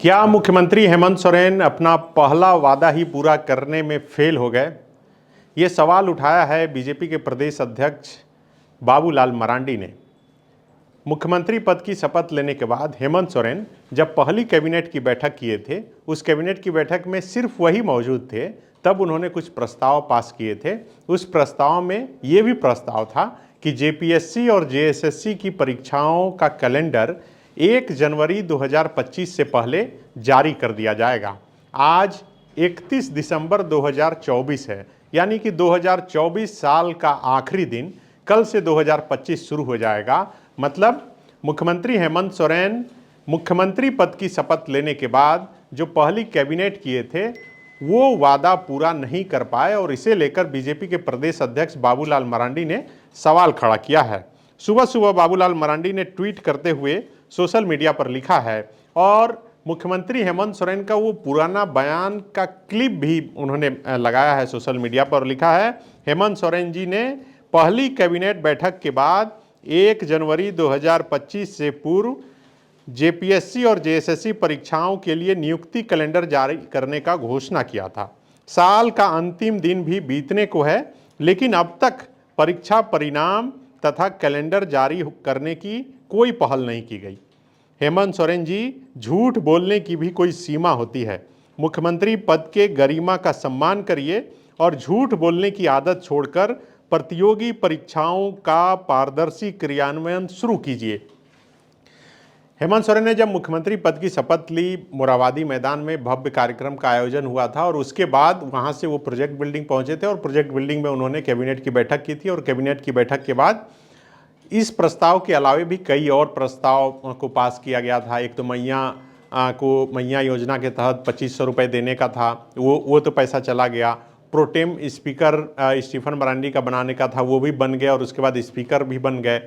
क्या मुख्यमंत्री हेमंत सोरेन अपना पहला वादा ही पूरा करने में फेल हो गए? ये सवाल उठाया है बीजेपी के प्रदेश अध्यक्ष बाबूलाल मरांडी ने। मुख्यमंत्री पद की शपथ लेने के बाद हेमंत सोरेन जब पहली कैबिनेट की बैठक किए थे, उस कैबिनेट की बैठक में सिर्फ वही मौजूद थे। तब उन्होंने कुछ प्रस्ताव पास किए थे। उस प्रस्ताव में ये भी प्रस्ताव था कि जेपीएससी और जेएसएससी की परीक्षाओं का कैलेंडर 1 जनवरी 2025 से पहले जारी कर दिया जाएगा। आज 31 दिसंबर 2024 है, यानी कि 2024 साल का आखिरी दिन कल से 2025 शुरू हो जाएगा। मतलब मुख्यमंत्री हेमंत सोरेन मुख्यमंत्री पद की शपथ लेने के बाद जो पहली कैबिनेट किए थे वो वादा पूरा नहीं कर पाए, और इसे लेकर बीजेपी के प्रदेश अध्यक्ष बाबूलाल मरांडी ने सवाल खड़ा किया है। सुबह सुबह बाबूलाल मरांडी ने ट्वीट करते हुए सोशल मीडिया पर लिखा है, और मुख्यमंत्री हेमंत सोरेन का वो पुराना बयान का क्लिप भी उन्होंने लगाया है सोशल मीडिया पर। लिखा है, हेमंत सोरेन जी ने पहली कैबिनेट बैठक के बाद 1 जनवरी 2025 से पूर्व जेपीएससी और जेएसएससी परीक्षाओं के लिए नियुक्ति कैलेंडर जारी करने का घोषणा किया था। साल का अंतिम दिन भी बीतने को है, लेकिन अब तक परीक्षा परिणाम तथा कैलेंडर जारी करने की कोई पहल नहीं की गई। हेमंत सोरेन जी, झूठ बोलने की भी कोई सीमा होती है। मुख्यमंत्री पद के गरिमा का सम्मान करिए और झूठ बोलने की आदत छोड़कर प्रतियोगी परीक्षाओं का पारदर्शी क्रियान्वयन शुरू कीजिए। हेमंत सोरेन ने जब मुख्यमंत्री पद की शपथ ली, मोराबादी मैदान में भव्य कार्यक्रम का आयोजन हुआ था, और उसके बाद वहां से वो प्रोजेक्ट बिल्डिंग पहुंचे थे, और प्रोजेक्ट बिल्डिंग में उन्होंने कैबिनेट की बैठक की थी। और कैबिनेट की बैठक के बाद इस प्रस्ताव के अलावे भी कई और प्रस्ताव को पास किया गया था। एक तो मैया योजना के तहत 2500 रुपये देने का था, वो तो पैसा चला गया। प्रोटेम स्पीकर स्टीफन मरांडी का बनाने का था, वो भी बन गया, और उसके बाद स्पीकर भी बन गए।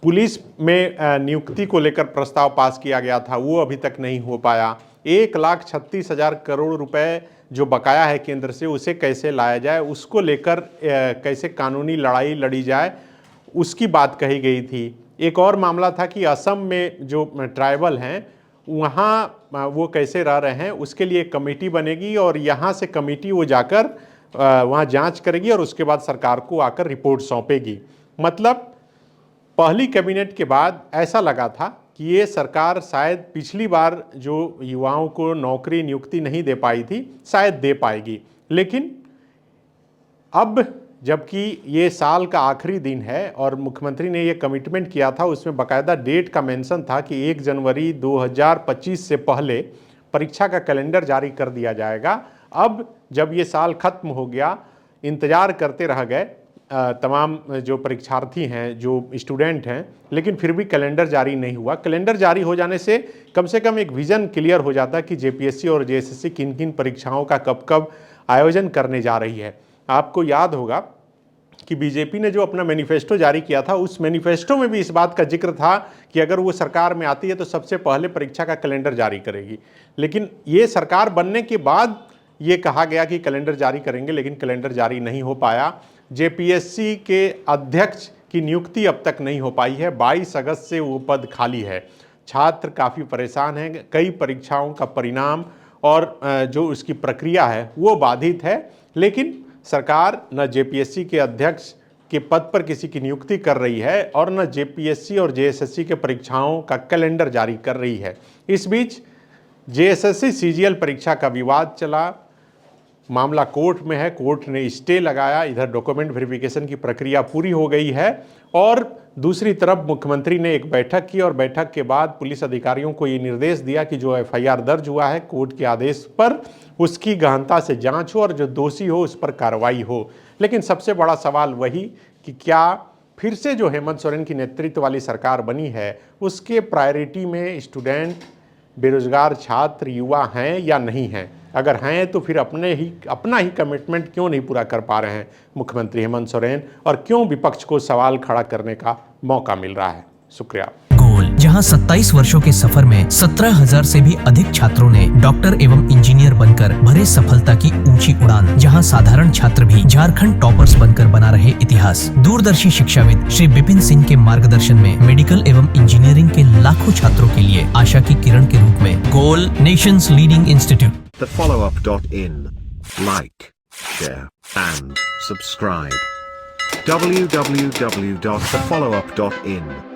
पुलिस में नियुक्ति को लेकर प्रस्ताव पास किया गया था, वो अभी तक नहीं हो पाया। 1,36,000 करोड़ रुपए जो बकाया है केंद्र से, उसे कैसे लाया जाए, उसको लेकर कैसे कानूनी लड़ाई लड़ी जाए, उसकी बात कही गई थी। एक और मामला था कि असम में जो ट्राइबल हैं वहाँ वो कैसे रह रहे हैं, उसके लिए एक कमेटी बनेगी, और यहाँ से कमेटी वो जाकर वहाँ जांच करेगी, और उसके बाद सरकार को आकर रिपोर्ट सौंपेगी। मतलब पहली कैबिनेट के बाद ऐसा लगा था कि ये सरकार शायद पिछली बार जो युवाओं को नौकरी नियुक्ति नहीं दे पाई थी, शायद दे पाएगी। लेकिन अब जबकि ये साल का आखिरी दिन है और मुख्यमंत्री ने ये कमिटमेंट किया था, उसमें बाकायदा डेट का मेंशन था कि 1 जनवरी 2025 से पहले परीक्षा का कैलेंडर जारी कर दिया जाएगा। अब जब ये साल खत्म हो गया, इंतजार करते रह गए तमाम जो परीक्षार्थी हैं, जो स्टूडेंट हैं, लेकिन फिर भी कैलेंडर जारी नहीं हुआ। कैलेंडर जारी हो जाने से कम एक विज़न क्लियर हो जाता कि जेपीएससी और जेएसएससी किन किन परीक्षाओं का कब कब आयोजन करने जा रही है। आपको याद होगा कि बीजेपी ने जो अपना मैनिफेस्टो जारी किया था, उस मैनिफेस्टो में भी इस बात का जिक्र था कि अगर वो सरकार में आती है तो सबसे पहले परीक्षा का कैलेंडर जारी करेगी। लेकिन ये सरकार बनने के बाद ये कहा गया कि कैलेंडर जारी करेंगे, लेकिन कैलेंडर जारी नहीं हो पाया। जेपीएससी के अध्यक्ष की नियुक्ति अब तक नहीं हो पाई है। 22 अगस्त से वो पद खाली है। छात्र काफ़ी परेशान हैं। कई परीक्षाओं का परिणाम और जो उसकी प्रक्रिया है वो बाधित है। लेकिन सरकार न जेपीएससी के अध्यक्ष के पद पर किसी की नियुक्ति कर रही है, और न जेपीएससी और जेएसएससी के परीक्षाओं का कैलेंडर जारी कर रही है। इस बीच जेएसएससी सीजीएल परीक्षा का विवाद चला। मामला कोर्ट में है, कोर्ट ने स्टे लगाया। इधर डॉक्यूमेंट वेरिफिकेशन की प्रक्रिया पूरी हो गई है, और दूसरी तरफ मुख्यमंत्री ने एक बैठक की, और बैठक के बाद पुलिस अधिकारियों को ये निर्देश दिया कि जो एफआईआर दर्ज हुआ है कोर्ट के आदेश पर, उसकी गहनता से जांच हो और जो दोषी हो उस पर कार्रवाई हो। लेकिन सबसे बड़ा सवाल वही कि क्या फिर से जो हेमंत सोरेन की नेतृत्व वाली सरकार बनी है, उसके प्रायोरिटी में स्टूडेंट, बेरोजगार छात्र, युवा हैं या नहीं हैं? अगर हैं तो फिर अपना ही कमिटमेंट क्यों नहीं पूरा कर पा रहे हैं मुख्यमंत्री हेमंत सोरेन, और क्यों विपक्ष को सवाल खड़ा करने का मौका मिल रहा है? शुक्रिया। स्कूल, जहां 27 वर्षों के सफर में 17,000 से भी अधिक छात्रों ने डॉक्टर एवं इंजीनियर बनकर भरे सफलता की ऊंची उड़ान, जहां साधारण छात्र भी झारखंड टॉपर्स बनकर बना रहे इतिहास। दूरदर्शी शिक्षाविद श्री विपिन सिंह के मार्गदर्शन में मेडिकल एवं इंजीनियरिंग के लाखों छात्रों के लिए आशा की किरण के रूप में goal nations leading institute. thefollowup.in. Like, share, and subscribe. www.thefollowup.in